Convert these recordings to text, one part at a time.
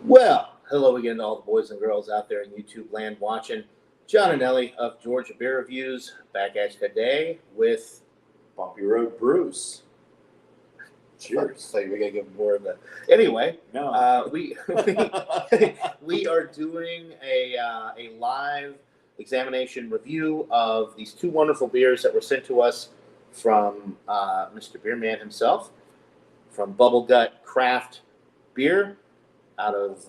Well, hello again to all the boys and girls out there in YouTube land watching. John and Ellie of Georgia Beer Reviews back at you today with Bumpy Road Brews. Cheers. So we're gonna give more of the. Anyway, No. we are doing a live examination review of these two wonderful beers that were sent to us from Mr. Beerman himself, from Bubble Gut Craft Beer out of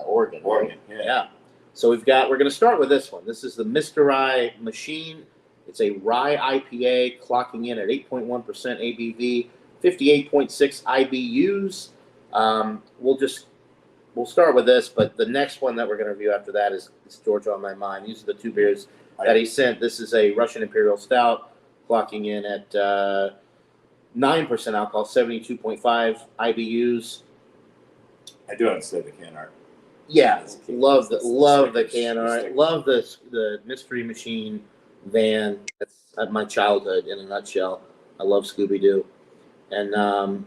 Oregon. Oregon, Yeah. So we're going to start with this one. This is the Mysterye Machine. It's a rye IPA clocking in at 8.1% ABV, 58.6 IBUs. We'll start with this, but the next one that we're going to review after that is Georgia on My Mind. These are the two beers that he sent. This is a Russian Imperial Stout clocking in at 9% alcohol, 72.5 IBUs. I do understand the can art. Yeah, love the can art. Love the Mystery Machine van. That's my childhood in a nutshell. I love Scooby Doo, and I'm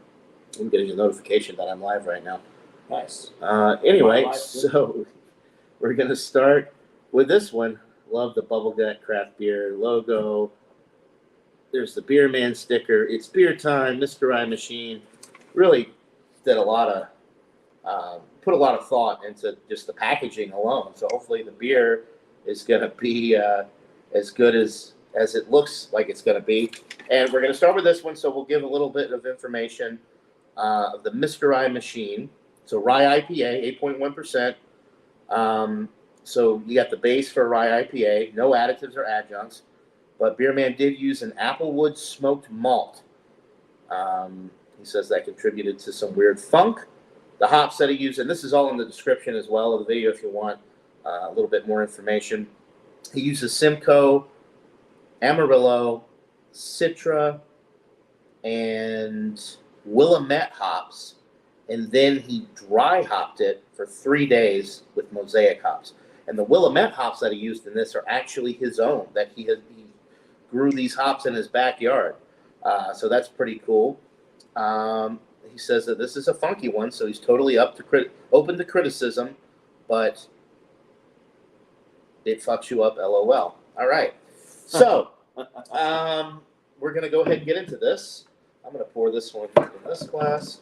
getting a notification that I'm live right now. Nice. Anyway, so we're gonna start with this one. Love the Bubble Gut Craft Beer logo. There's the Beerman sticker. It's beer time. Mysterye Machine really did a lot of. Put a lot of thought into just the packaging alone. So hopefully the beer is going to be as good as it looks like it's going to be. And we're going to start with this one. So we'll give a little bit of information of the Mysterye Machine. So rye IPA, 8.1%. So you got the base for rye IPA, no additives or adjuncts. But Beerman did use an applewood smoked malt. He says that contributed to some weird funk. The hops that he used, and this is all in the description as well of the video if you want a little bit more information. He uses Simcoe, Amarillo, Citra, and Willamette hops, and then he dry hopped it for 3 days with Mosiac hops. And the Willamette hops that he used in this are actually his own, that he grew these hops in his backyard. So that's pretty cool. He says that this is a funky one, so he's totally open to criticism, but it fucks you up, LOL. All right. So we're going to go ahead and get into this. I'm going to pour this one in this glass.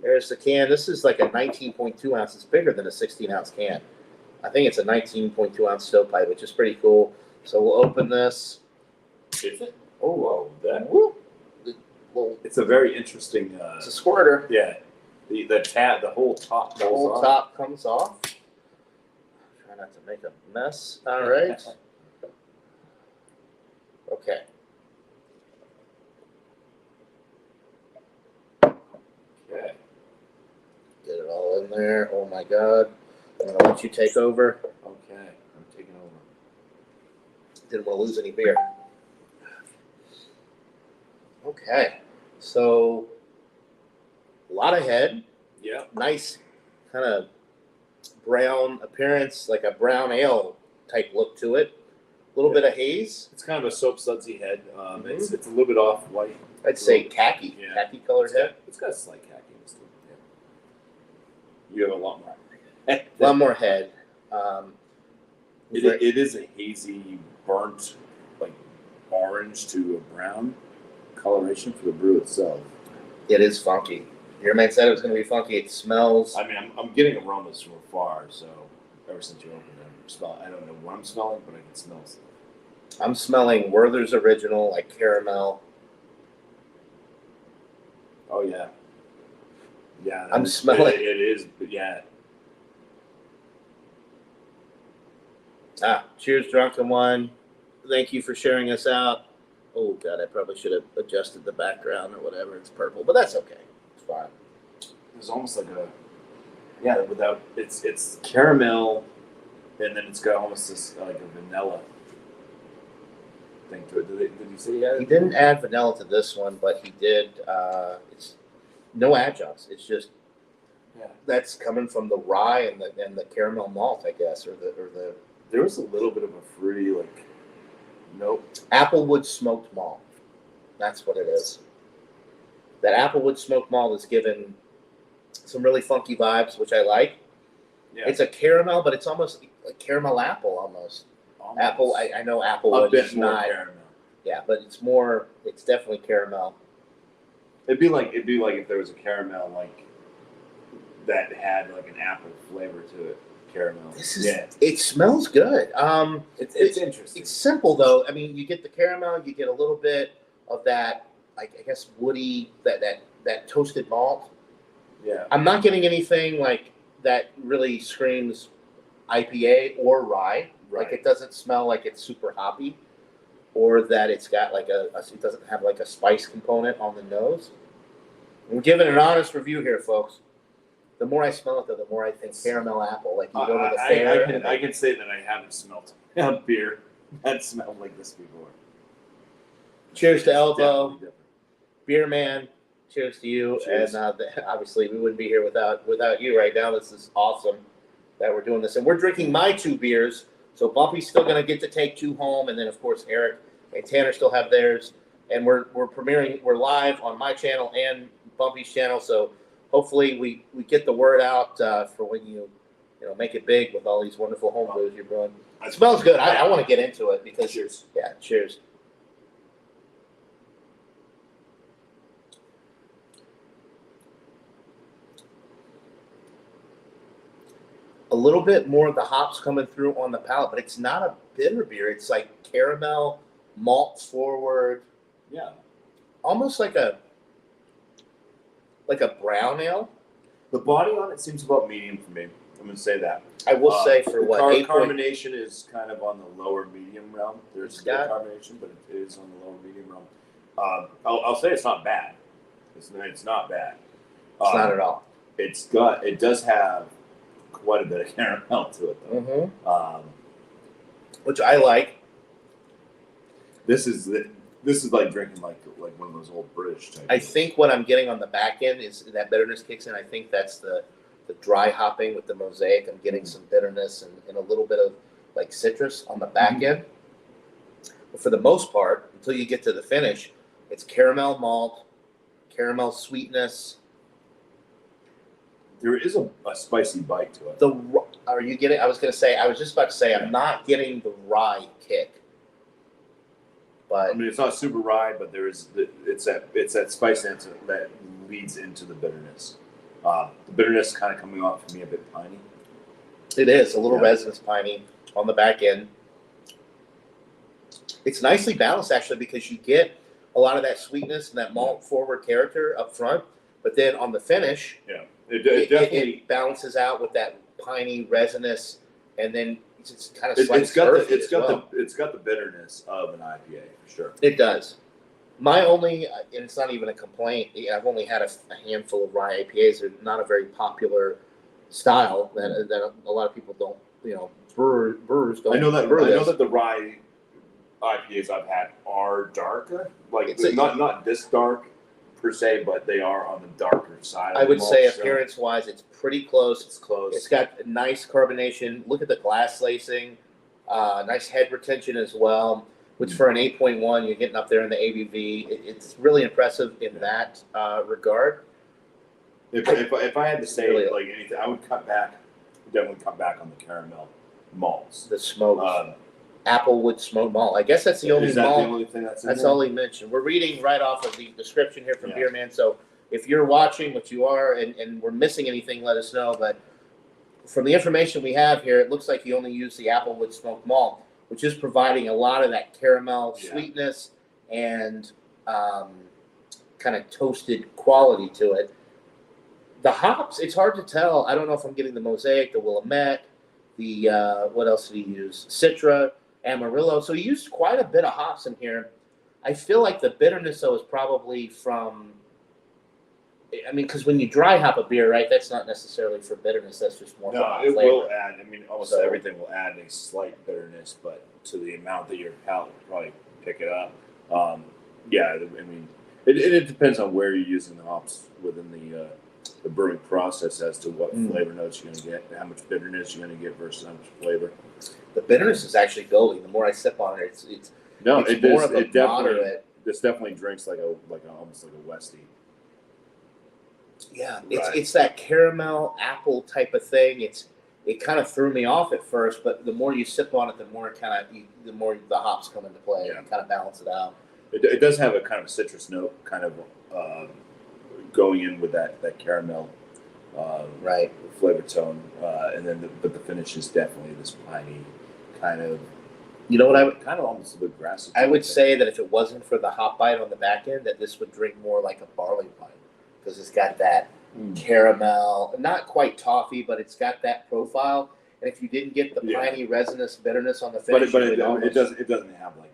There's the can. This is like a 19.2 ounce. It's bigger than a 16-ounce can. I think it's a 19.2-ounce stovepipe, which is pretty cool. So we'll open this. Is it? Oh, whoa. Woo. It's a very interesting. It's a squirter. Yeah, the whole top. The whole top comes off. Try not to make a mess. All right. Okay. Okay. Get it all in there. Oh my God. I'm gonna let you take over. Okay, I'm taking over. Didn't want to lose any beer. Okay. So, a lot of head. Yeah. Nice kind of brown appearance, like a brown ale type look to it. A little bit of haze. It's kind of a soap sudsy head. It's a little bit off white. I'd say khaki. Yeah. Khaki colored head. It's got a slight khaki. Yeah. You have a lot more. A lot more head. It is a hazy, burnt, like orange to a brown coloration for the brew itself. It is funky. Your man said it was going to be funky. It smells. I mean, I'm getting aromas from afar, so ever since you opened it, I don't know what I'm smelling, but I can smell stuff. I'm smelling Werther's Original, like caramel. Oh, yeah. Yeah. I'm smelling. It is, but yeah. Cheers, drunken one. Thank you for sharing us out. Oh, God, I probably should have adjusted the background or whatever. It's purple, but that's okay. It's fine. There's almost like it's caramel, and then it's got almost this like a vanilla thing to it. Did you say that? He didn't add vanilla to this one, but he did. It's no adjuncts. It's just that's coming from the rye and the caramel malt, I guess, or the. There was a little bit of a fruity, like, nope. Applewood smoked malt. That's what it is. That applewood smoked malt is given some really funky vibes, which I like. Yeah. It's a caramel, but it's almost like caramel apple almost. Almost. Apple, I know a applewood bit is more not. caramel. Yeah, but it's more. It's definitely caramel. It'd be like if there was a caramel like that had like an apple flavor to it. Caramel. It smells good. It's interesting. It's simple though. I mean, you get the caramel, you get a little bit of that, like I guess woody, that toasted malt. Yeah. I'm not getting anything like that really screams IPA or rye. Right. Like it doesn't smell like it's super hoppy, or that it's got like it doesn't have like a spice component on the nose. I'm giving an honest review here, folks. The more I smell it, though, the more I think caramel apple. Like you go to the fair. I can say that I haven't smelled a beer that smelled like this before. Cheers to Elbow, Beer Man. Cheers to you. Cheers. And obviously, we wouldn't be here without you right now. This is awesome that we're doing this, and we're drinking my 2 beers. So Bumpy's still going to get to take 2 home, and then of course Eric and Tanner still have theirs. And we're premiering. We're live on my channel and Bumpy's channel. So hopefully we get the word out for when you make it big with all these wonderful home brews you're brewing. It smells good. I want to get into it because cheers. Yeah, cheers. A little bit more of the hops coming through on the palate, but it's not a bitter beer. It's like caramel, malt forward. Yeah. Almost like a brown ale. The body on it seems about medium for me. I'm going to say that. I will say for what? Carbonation is kind of on the lower medium realm. There's good carbonation, but it is on the lower medium realm. I'll say it's not bad. It's not bad. It's not at all. It does have quite a bit of caramel to it, though. Mm-hmm. Which I like. This is like drinking like one of those old British type. I think what I'm getting on the back end is that bitterness kicks in. I think that's the dry hopping with the Mosiac. I'm getting some bitterness and a little bit of like citrus on the back end. But for the most part, until you get to the finish, it's caramel malt, caramel sweetness. There is a spicy bite to it. Are you getting? I was just about to say, I'm not getting the rye kick. But I mean, it's not super rye, but it's that spice that leads into the bitterness. The bitterness kind of coming off for me a bit piney. It is a little resinous piney on the back end. It's nicely balanced actually because you get a lot of that sweetness and that malt forward character up front, but then on the finish, it definitely it balances out with that piney resinous, and then it's kind of it's got the bitterness of an IPA for sure. It does. My only, and it's not even a complaint. I've only had a handful of rye IPAs. They're not a very popular style that a lot of people don't. Brewers don't. I know that the rye IPAs I've had are darker. Like it's not this dark per se, but they are on the darker side. I would say appearance-wise, it's pretty close. It's close. It's got nice carbonation. Look at the glass lacing. Nice head retention as well, which for an 8.1, you're getting up there in the ABV. It's really impressive in that regard. If I had to say really, like anything, I would definitely cut back on the caramel malts. The smoked applewood smoked malt. I guess that's the only malt. The only thing that's all he mentioned. We're reading right off of the description here from Beer Man. So if you're watching, which you are, and we're missing anything, let us know. But from the information we have here, it looks like he only used the applewood smoked malt, which is providing a lot of that caramel sweetness and kind of toasted quality to it. The hops, it's hard to tell. I don't know if I'm getting the Mosiac, the Willamette, the what else did he use? Citra, Amarillo. So he used quite a bit of hops in here. I feel like the bitterness, though, is probably from, I mean, because when you dry hop a beer, right, that's not necessarily for bitterness. That's just more no, it flavor. Will add, I mean, almost everything will add a slight bitterness, but to the amount that your palate will probably pick it up. I mean, it depends on where you're using the hops within the brewing process as to what flavor notes you're going to get, how much bitterness you're going to get versus how much flavor. The bitterness is actually building. The more I sip on it, it's more of a moderate. This definitely drinks like almost like a Westie. Yeah, it's that caramel apple type of thing. it kind of threw me off at first, but the more you sip on it, the more the hops come into play and kind of balance it out. It does have a kind of citrus note, kind of going in with that caramel right flavor tone, and then but the finish is definitely this piney kind of. You know what I would kind of almost a bit grassy. I would say that if it wasn't for the hop bite on the back end, that this would drink more like a barley wine because it's got that caramel, not quite toffee, but it's got that profile. And if you didn't get the piney resinous bitterness on the finish, but it doesn't have like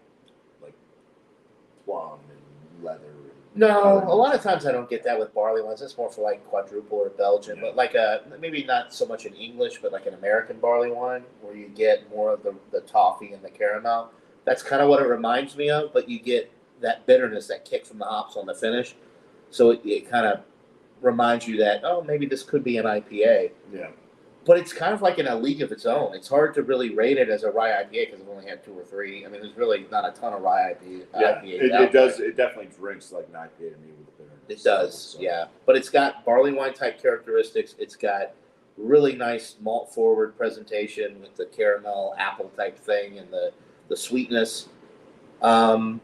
plum and leather. No, a lot of times I don't get that with barley wines. It's more for like quadruple or Belgian, but like maybe not so much an English, but like an American barley wine where you get more of the toffee and the caramel. That's kind of what it reminds me of, but you get that bitterness, that kick from the hops on the finish. So it kind of reminds you that, oh, maybe this could be an IPA. Yeah. But it's kind of like in a league of its own. It's hard to really rate it as a rye IPA because I've only had 2 or 3. I mean, there's really not a ton of rye IPAs. It does. It definitely drinks like an IPA to me with bitterness. It does, yeah. But it's got barley wine type characteristics. It's got really nice malt forward presentation with the caramel apple type thing and the sweetness. I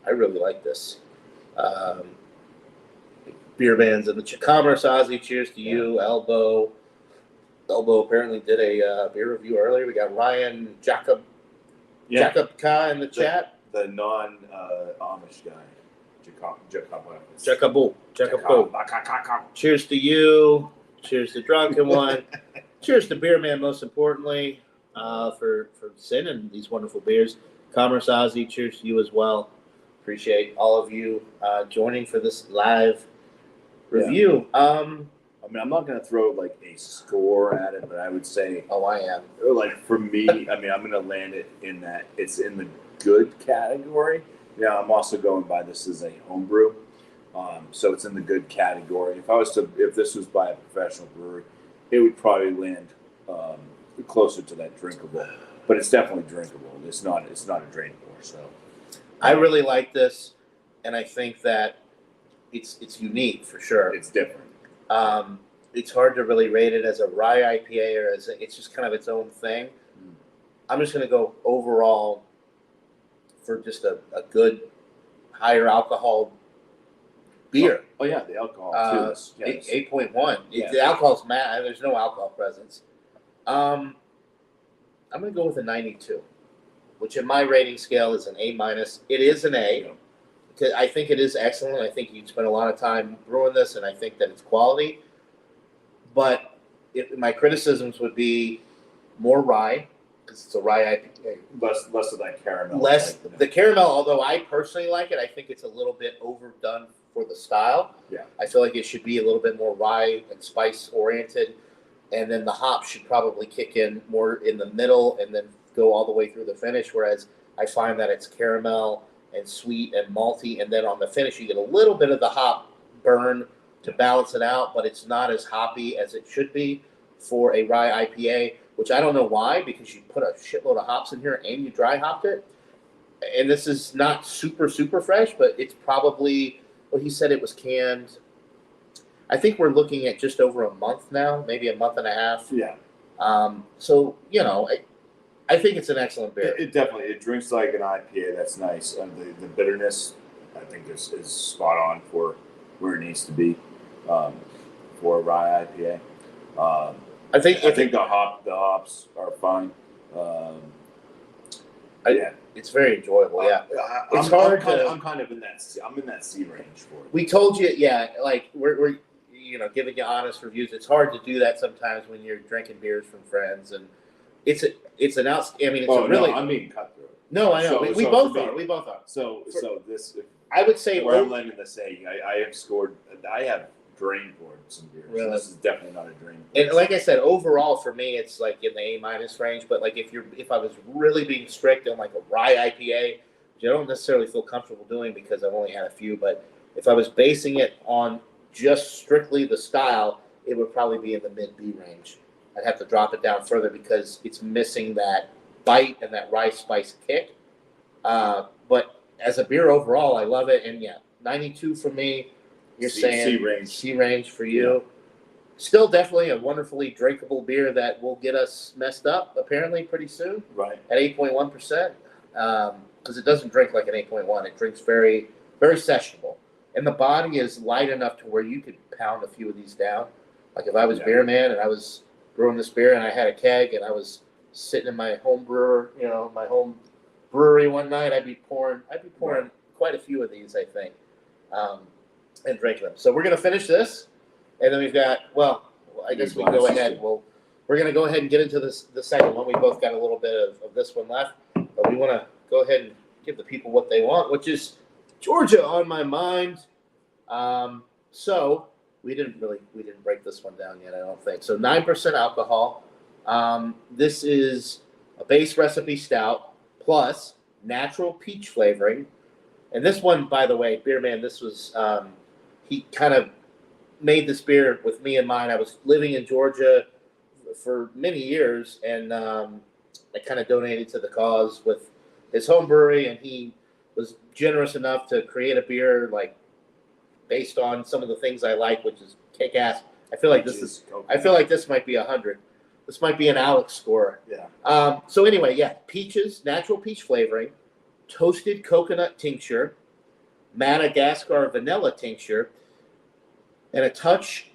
really like this. Beer bands of the Commerce Ozzy. Cheers to you, Elbow. Elbow apparently did a beer review earlier. We got Ryan Jacob Ka in the chat. The non-Amish guy. Jacobo. Cheers to you. Cheers to Drunken One. Cheers to Beer Man, most importantly, for sending these wonderful beers. Commerce Ozzy, cheers to you as well. Appreciate all of you joining for this live review. I mean, I'm not going to throw like a score at it, but I would say, I am. Like for me, I mean, I'm going to land it in that it's in the good category. Yeah, I'm also going by this as a homebrew, so it's in the good category. If this was by a professional brewery, it would probably land closer to that drinkable, but it's definitely drinkable. It's not a drain pour. So, I really like this, and I think that it's unique for sure. It's different. It's hard to really rate it as a rye IPA or it's just kind of its own thing. I'm just going to go overall for just a good higher alcohol beer. Oh yeah, the alcohol too. 8.1. Yeah. The alcohol's mad. There's no alcohol presence. I'm going to go with a 92, which in my rating scale is an A-. It is an A. Yeah. I think it is excellent. I think you'd spend a lot of time brewing this, and I think that it's quality. But my criticisms would be more rye, because it's a rye IPA. Less of that caramel. The caramel, although I personally like it, I think it's a little bit overdone for the style. Yeah. I feel like it should be a little bit more rye and spice oriented. And then the hops should probably kick in more in the middle and then go all the way through the finish, whereas I find that it's caramel and sweet and malty, and then on the finish you get a little bit of the hop burn to balance it out, but it's not as hoppy as it should be for a rye IPA, which I don't know why, because you put a shitload of hops in here and you dry hopped it. And this is not super, super fresh, but it's probably, he said it was canned. I think we're looking at just over a month now, maybe a month and a half. Yeah. So, I think it's an excellent beer. It definitely, it drinks like an IPA. That's nice. The bitterness, I think, is spot on for where it needs to be for a rye IPA. I think the hops are fine. It's very enjoyable. Yeah, it's hard. I'm kind of in that. I'm in that C range for it. We told you, like we're giving you honest reviews. It's hard to do that sometimes when you're drinking beers from friends, and it's an out. I mean, I'm being cutthroat. No, I know. We both are. We both are. So this. I would say where I'm landing this A. I have scored. I have drain poured some beers. Really? So this is definitely not a drain pour. And like I said, overall for me, it's like in the A- range. But like if I was really being strict on like a rye IPA, which I don't necessarily feel comfortable doing because I've only had a few, but if I was basing it on just strictly the style, it would probably be in the mid B range. I'd have to drop it down further because it's missing that bite and that rye spice kick. But as a beer overall, I love it. And 92 for me. You're saying C range for you. Still definitely a wonderfully drinkable beer that will get us messed up apparently pretty soon Right. at 8.1%. Because it doesn't drink like an 8.1. It drinks very, very sessionable. And the body is light enough to where you could pound a few of these down. Like if I was beer man and I was brewing this beer and I had a keg and I was sitting in my home brewer, my home brewery one night, I'd be pouring quite a few of these, I think, and drinking them. So we're gonna finish this, and then we've got. Well, I guess we can go ahead. We're gonna go ahead and get into the second one. We both got a little bit of this one left, but we want to go ahead and give the people what they want, which is Georgia on my mind. So we didn't break this one down yet, I don't think. So 9% alcohol. This is a base recipe stout plus natural peach flavoring. And this one, by the way, Beer Man, this was he kind of made this beer with me in mind. I was living in Georgia for many years, and I kind of donated to the cause with his home brewery, and he was generous enough to create a beer like based on some of the things I like, which is kick ass. I feel like this might be 100. This might be an Alex score. Yeah. So anyway, peaches, natural peach flavoring, toasted coconut tincture, Madagascar vanilla tincture, and a touch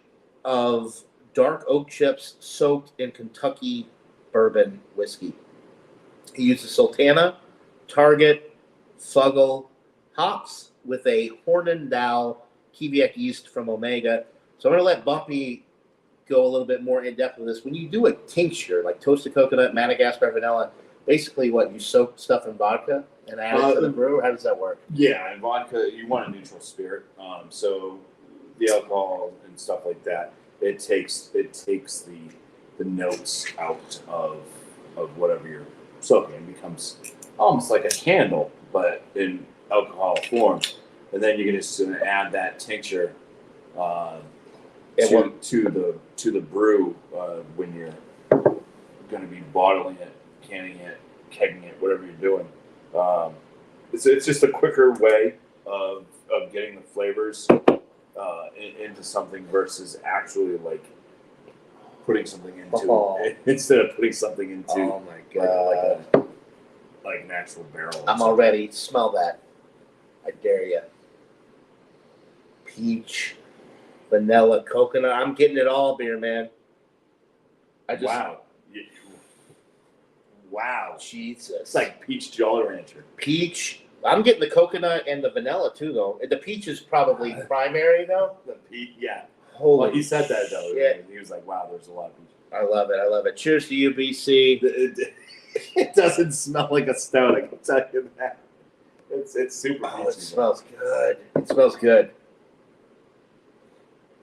of dark oak chips soaked in Kentucky bourbon whiskey. He uses Sultana, Target, Fuggle hops with a Hornindal Kviek yeast from Omega. So I'm going to let Bumpy go a little bit more in depth with this. When you do a tincture, like toasted coconut, Madagascar vanilla, basically what, you soak stuff in vodka and add it to the brew? How does that work? Yeah, and vodka, you want a neutral spirit. So the alcohol and stuff like that, it takes the notes out of whatever you're soaking. It becomes almost like a candle, but in alcohol form. And then you're just going to add that tincture to the brew when you're going to be bottling it, canning it, kegging it, whatever you're doing. It's just a quicker way of getting the flavors into something versus actually like putting something into instead of putting something into. Oh my god! Like an actual barrel. I'm all ready. Smell that. I dare you. Peach, vanilla, coconut. I'm getting it all, Beer Man. Wow. Wow. Jesus. It's like peach Jolly Rancher. Peach. I'm getting the coconut and the vanilla too, though. The peach is probably primary, though. The peach, yeah. Holy well, he said that, though. Shit. He was like, wow, there's a lot of peach. I love it. I love it. Cheers to you, BC. It doesn't smell like a stout, I can tell you that. It's super peachy. It smells good. It smells good.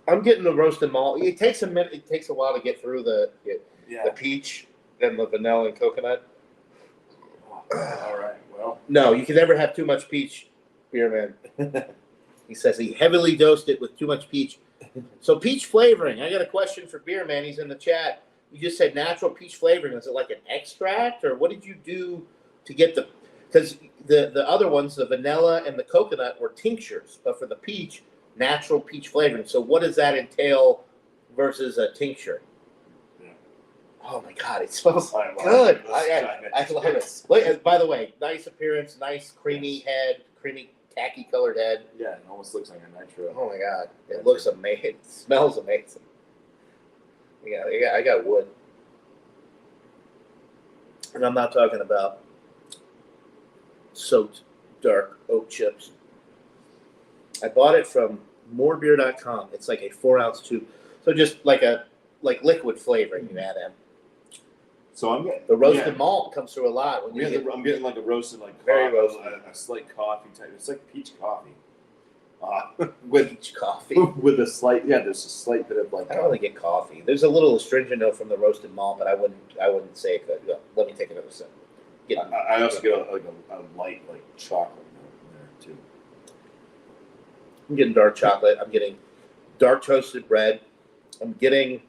I'm getting the roasted malt. It takes a minute. It takes a while to get through the peach and the vanilla and coconut. All right. Well, no, you can never have too much peach, Beer Man. He says he heavily dosed it with too much peach. So peach flavoring. I got a question for Beer Man. He's in the chat. You just said natural peach flavoring. Is it like an extract, or what did you do to get the? Because the other ones, the vanilla and the coconut, were tinctures, but for the peach, natural peach flavoring. So what does that entail versus a tincture? Yeah. Oh my God, it smells good. I love it. Wait, by the way, nice appearance, nice creamy head, creamy tacky colored head. Yeah, it almost looks like a nitro. Oh my God, it looks amazing. It smells amazing. I got wood, and I'm not talking about soaked dark oak chips. I bought it from morebeer.com. It's like a 4-ounce tube, so just like liquid flavoring you add in. So I'm getting the roasted malt comes through a lot. I'm getting like a roasted, like very coffee, roasted, a slight coffee type. It's like peach coffee. With peach coffee with a slight there's a slight bit of like. I don't really get coffee. There's a little astringent note from the roasted malt, but I wouldn't say it could. Let me take another sip. I also get a light like chocolate note in there too. I'm getting dark chocolate. I'm getting dark toasted bread. I'm getting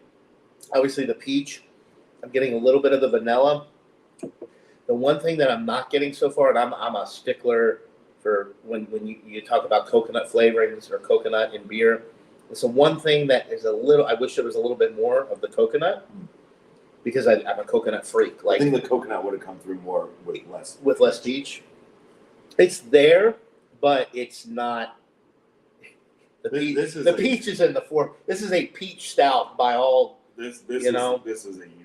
obviously the peach. I'm getting a little bit of the vanilla. The one thing that I'm not getting so far, and I'm a stickler for when you talk about coconut flavorings or coconut in beer, So one thing that is I wish there was a little bit more of the coconut, because I'm a coconut freak. I think the coconut would have come through more with less peach. It's there, but it's not. The peach is in the form. This is a peach stout by all. This is a unique.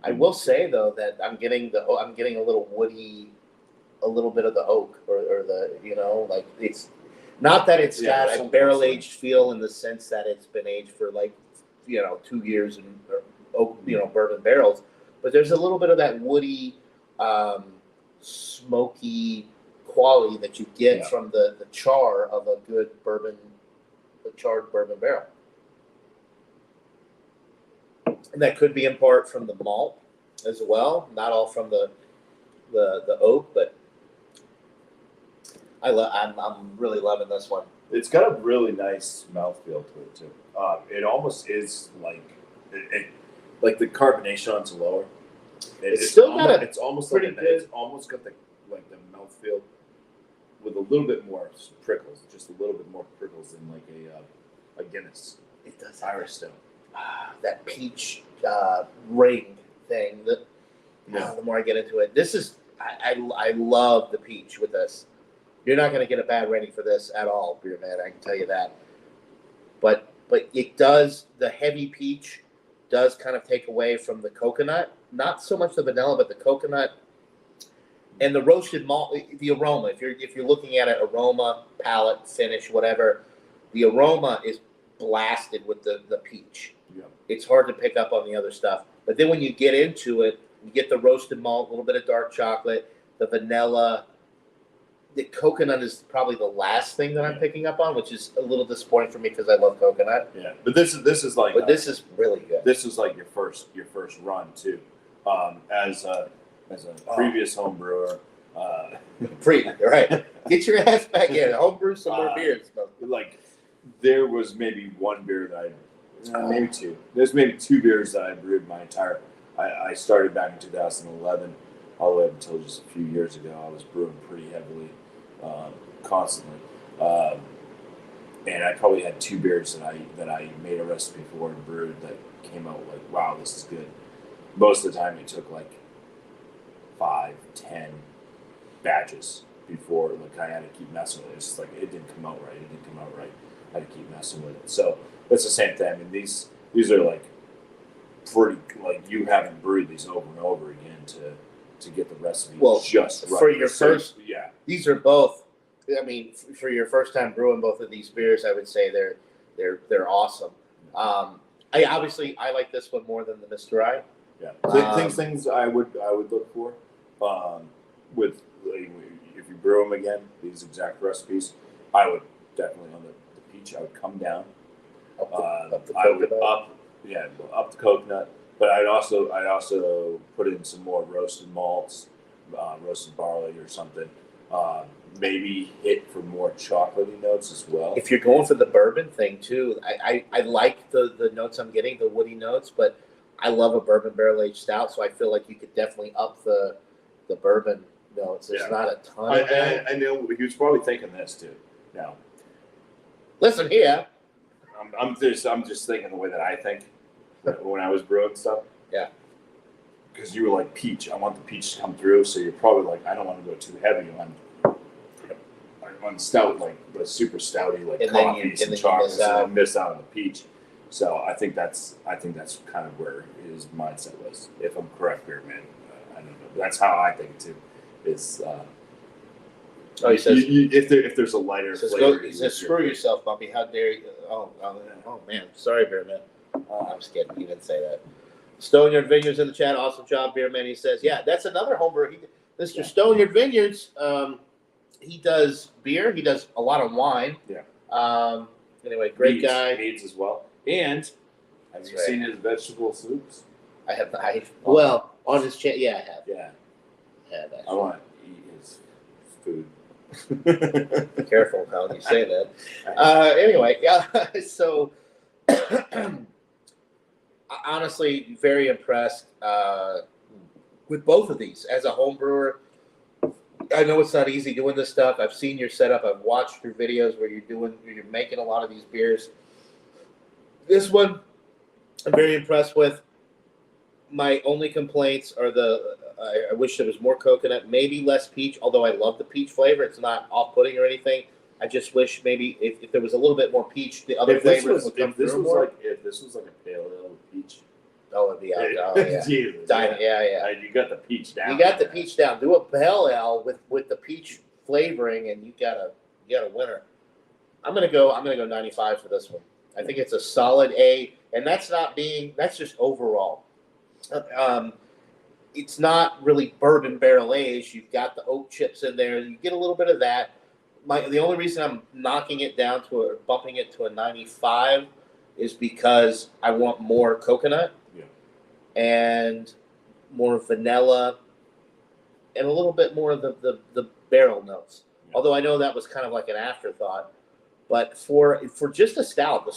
I will say though that I'm getting a little woody, a little bit of the oak or the like it's not that it's got a barrel aged feel in the sense that it's been aged for 2 years in oak bourbon barrels, but there's a little bit of that woody, smoky quality that you get from the char of a good charred bourbon barrel. And that could be in part from the malt as well, not all from the oak, but I'm really loving this one. It's got a really nice mouthfeel to it too. It almost is like the carbonation on it's lower. It's still got a it's almost pretty like good. It's almost got the mouthfeel with a little bit more prickles, just a little bit more prickles than like a Guinness. It does Irish Stout. That peach ring thing. The more I get into it, this is I love the peach with this. You're not going to get a bad rating for this at all, beer man. I can tell you that. But it does, the heavy peach does kind of take away from the coconut. Not so much the vanilla, but the coconut and the roasted malt. The aroma. If you're looking at it, aroma, palate, finish, whatever, the aroma is blasted with the peach. Yeah. It's hard to pick up on the other stuff. But then when you get into it, you get the roasted malt, a little bit of dark chocolate, the vanilla. The coconut is probably the last thing that I'm picking up on, which is a little disappointing for me because I love coconut. Yeah, but this is like. But this is really good. This is like your first run too, as a previous home brewer. Right. Get your ass back in. Homebrew some more beers. Like there was maybe one beer that maybe two. There's maybe two beers that I brewed my entire. I started back in 2011, all the way up until just a few years ago. I was brewing pretty heavily, constantly, and I probably had two beers that I made a recipe for and brewed that came out like, wow, this is good. Most of the time, it took like 5-10 batches before I had to keep messing with it. It's just like it didn't come out right. I had to keep messing with it. So it's the same thing. I mean, these are like pretty, like you haven't brewed these over and over again to get the recipe just right. For your first, these are both. I mean, for your first time brewing both of these beers, I would say they're awesome. I like this one more than the Mysterye. Yeah, things I would look for with if you brew them again, these exact recipes, I would definitely on the peach. I would come down. Up the I would coconut. up the coconut, but I'd also put in some more roasted malts, roasted barley or something. Maybe hit for more chocolatey notes as well. If you're going for the bourbon thing too, I like the notes I'm getting, the woody notes, but I love a bourbon barrel aged stout, so I feel like you could definitely up the bourbon notes. There's not a ton of that. I know he was probably thinking this too. Now, listen here. I'm just thinking the way that I think when I was brewing stuff. Yeah. Because you were like peach. I want the peach to come through, so you're probably like, I don't want to go too heavy on stout, like the super stouty, like and coffees and chocolates, and miss out on the peach. So I think that's kind of where his mindset was. If I'm correct here, man, I don't know. But that's how I think too. Is he says if there's a lighter flavor, he says screw yourself, Bumpy. How dare you? Oh man, sorry, Beer Man. I'm just kidding. He didn't say that. Stoneyard Vineyards in the chat. Awesome job, Beer Man. He says, yeah, that's another homebrewer. Mr. Stoneyard Vineyards. He does beer. He does a lot of wine. Yeah. Anyway, great guy. Meats as well. And have you seen his vegetable soups? I have. Well, on his channel, yeah, I have. Yeah. I I want to eat his food. Be careful how you say that. Anyway, yeah. So, honestly, very impressed with both of these as a home brewer. I know it's not easy doing this stuff. I've seen your setup. I've watched your videos where you're making a lot of these beers. This one, I'm very impressed with. My only complaints are I wish there was more coconut, maybe less peach, although I love the peach flavor. It's not off-putting or anything. I just wish maybe if there was a little bit more peach, the other flavors would come through more. If this was like a pale ale with peach. Oh, it'd be out. Oh, yeah. Jesus, Yeah. You got the peach down. You got the peach down. Do a pale ale with the peach flavoring, and you got a winner. I'm gonna go 95 for this one. I think it's a solid A, and that's just overall. It's not really bourbon barrel aged. You've got the oak chips in there. You get a little bit of that. The only reason I'm knocking it down bumping it to a 95 is because I want more coconut and more vanilla and a little bit more of the barrel notes. Yeah. Although I know that was kind of like an afterthought. But for just a stout, the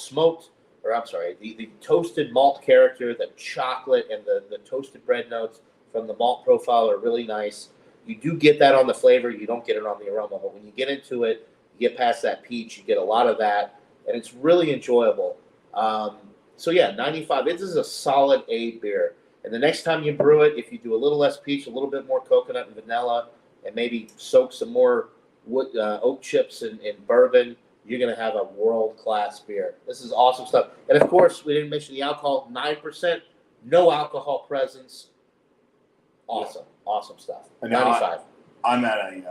toasted malt character, the chocolate and the toasted bread notes from the malt profile are really nice. You do get that on the flavor. You don't get it on the aroma. But when you get into it, you get past that peach, you get a lot of that. And it's really enjoyable. 95. This is a solid A beer. And the next time you brew it, if you do a little less peach, a little bit more coconut and vanilla, and maybe soak some more oak chips in bourbon, you're going to have a world-class beer. This is awesome stuff. And, of course, we didn't mention the alcohol, 9%, no alcohol presence. Awesome. Yeah. Awesome stuff. And 95. I'm at I'm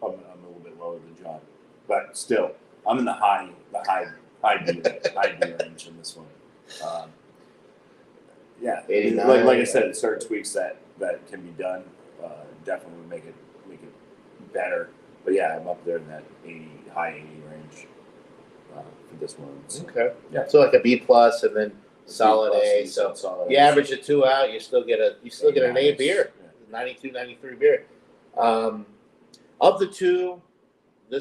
a little bit lower than John, but still, I'm in the high B range in this one. Yeah, 89, like I said, certain tweaks that can be done definitely would make it better. But yeah, I'm up there in that high 80 range for this one. So, okay. Yeah. So like a B plus and then solid A. So solid you average the two out, you still get an A beer. Yeah. 92, 93 beer. Of the two, the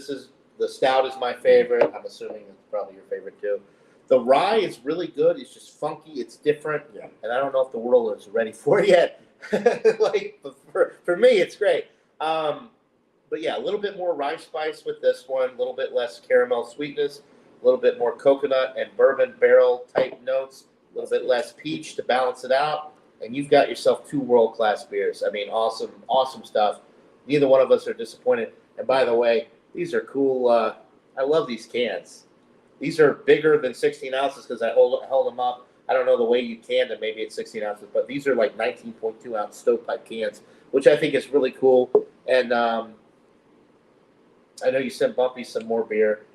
stout is my favorite. I'm assuming it's probably your favorite too. The rye is really good. It's just funky. It's different. Yeah. And I don't know if the world is ready for it yet. For me, it's great. But yeah, a little bit more rye spice with this one, a little bit less caramel sweetness, a little bit more coconut and bourbon barrel type notes, a little bit less peach to balance it out. And you've got yourself two world-class beers. I mean, awesome stuff. Neither one of us are disappointed. And by the way, these are cool. I love these cans. These are bigger than 16 ounces because I held them up. I don't know the way you canned them. Maybe it's 16 ounces, but these are like 19.2 ounce stovepipe cans, which I think is really cool. And I know you sent Bumpy some more beer,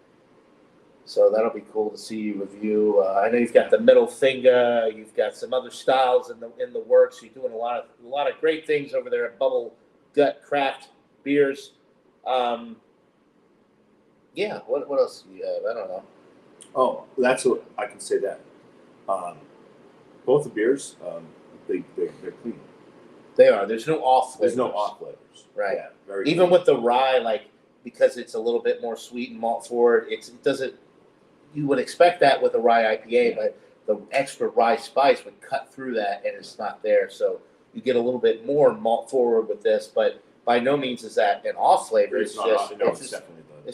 so that'll be cool to see you review. I know you've got the middle finger. You've got some other styles in the works. You're doing a lot of great things over there at Bubble Gut Craft Beers. Yeah. What else do you have? I don't know. Oh, that's what I can say that. Both the beers, they're clean. They are. There's no off flavors. There's no off flavors. Right. Yeah, very even clean. With the rye, because it's a little bit more sweet and malt forward, it doesn't. You would expect that with a rye IPA, but the extra rye spice would cut through that, and it's not there. So you get a little bit more malt forward with this, but by no means is that an off flavor. It's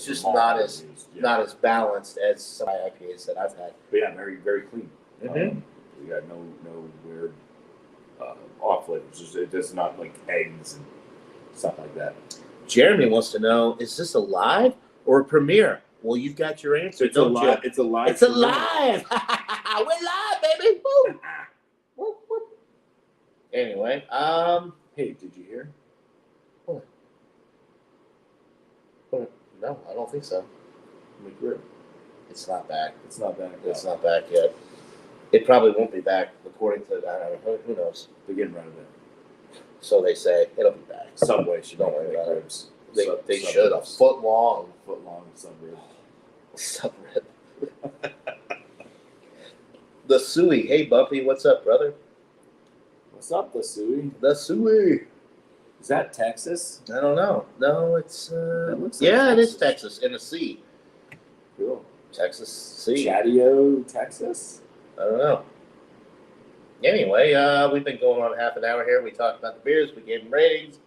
just not as balanced as some IPAs that I've had. But yeah, very very clean. Mm-hmm. We got no weird off flavors. It's not like eggs and stuff like that. Jeremy wants to know: is this a live or a premiere? Well, you've got your answer. It's a live. It's a live. It's a live. We're live, baby. Woo. Woo, woo. Anyway, hey, did you hear? What? No, I don't think so. McRib. It's not back. It's not back. It's not back yet. It probably won't be back, according to, I don't know, who knows. They're getting rid of it. So they say. It'll be back. Subway should don't worry about ribs. It. They should. A foot long subrib. Subrib. The Suey. Hey, Bumpy, what's up, brother? What's up, the Suey? The Suey. Is that Texas? I don't know. No, it's Texas. It is Texas in the sea. Cool. Texas sea. Chatio, Texas? I don't know. Anyway, we've been going on half an hour here. We talked about the beers. We gave them ratings.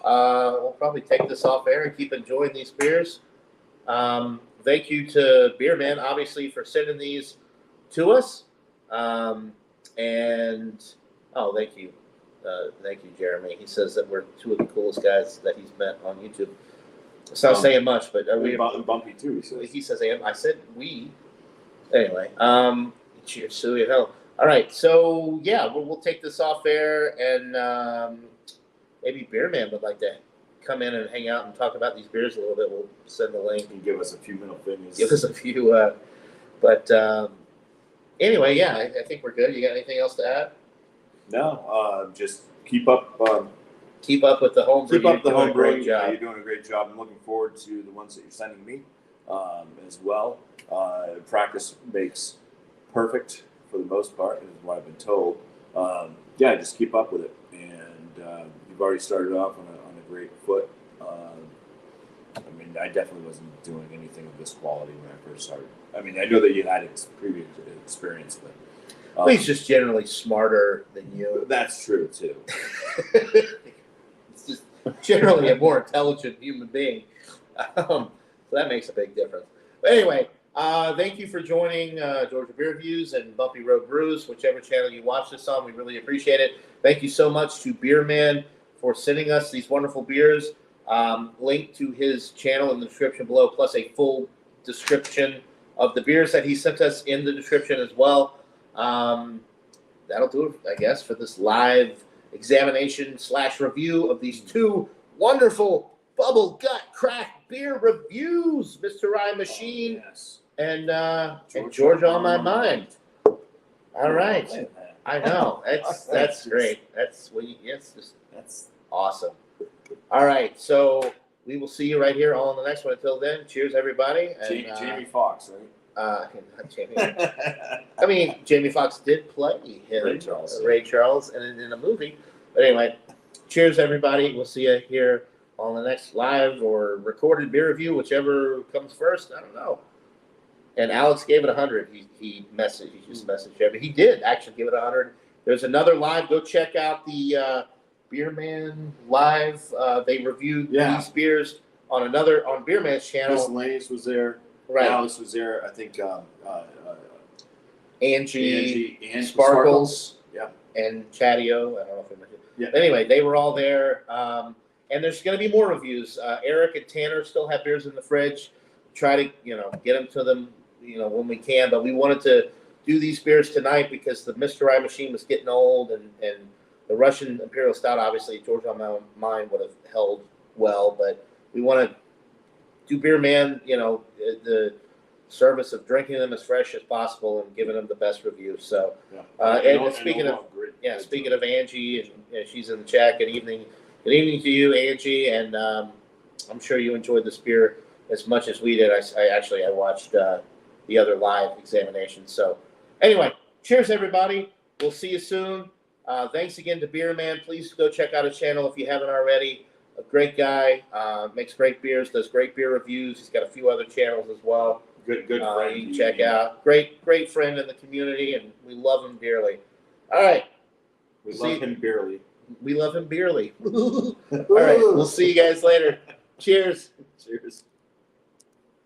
We'll probably take this off air and keep enjoying these beers. Thank you to Beerman, obviously, for sending these to us. And thank you, Jeremy. He says that we're two of the coolest guys that he's met on YouTube. It's not saying much, but are we bumpy too? He says I said we. Anyway, cheers, Suey, hell. All right, so yeah, we'll take this off air, and maybe Beer Man would like to come in and hang out and talk about these beers a little bit. We'll send the link and give us a few middle fingers. Give us a few, anyway, yeah, I think we're good. You got anything else to add? No, just keep up. Keep up with the home brew. Keep up the home brew. Great job. You're doing a great job. I'm looking forward to the ones that you're sending me as well. Practice makes perfect for the most part, is what I've been told. Yeah, just keep up with it. And you've already started off on a great foot. I mean, I definitely wasn't doing anything of this quality when I first started. I mean, I know that you had previous experience, but well, he's just generally smarter than you. That's true too. It's just generally a more intelligent human being. So that makes a big difference. But anyway, thank you for joining Georgia Beer Reviews and Bumpy Road Brews, whichever channel you watch this on. We really appreciate it. Thank you so much to Beer Man for sending us these wonderful beers. Link to his channel in the description below, plus a full description of the beers that he sent us in the description as well. That'll do it, I guess, for this live examination / review of these two wonderful bubble gut craft beer reviews, Mysterie Machine and Georgia on My Mind. All right, I know that's great. That's awesome. All right, so we will see you right here on the next one. Until then, cheers, everybody. And, Jamie Foxx, right? Not Jamie. I mean, Jamie Foxx did play him, Ray Charles, and in a movie. But anyway, cheers, everybody. We'll see you here on the next live or recorded beer review, whichever comes first. I don't know. And Alex gave it 100. He just messaged him. He did actually give it 100. There's another live. Go check out the Beer Man live. They reviewed these beers on Beer Man's channel. Miscellaneous was there. Right. Alice was there. I think Angie and Sparkles. Yeah. And Chatio. I don't know if I mentioned. Yeah. But anyway, they were all there. And there's going to be more reviews. Eric and Tanner still have beers in the fridge. Try to, get them to them, when we can. But we wanted to do these beers tonight because the Mysterie Machine was getting old, and the Russian Imperial Stout, obviously, Georgia on My Mind would have held well. But we want to do Beer Man, the service of drinking them as fresh as possible and giving them the best reviews. So, speaking of Angie, and she's in the chat. Good evening to you, Angie, and I'm sure you enjoyed this beer as much as we did. I watched the other live examinations. So, anyway, cheers, everybody. We'll see you soon. Thanks again to Beer Man. Please go check out his channel if you haven't already. A great guy, makes great beers, does great beer reviews. He's got a few other channels as well. Good friend. You can check out. Great friend in the community, and we love him dearly. All right. We love him dearly. We love him dearly. All right. We'll see you guys later. Cheers. Cheers.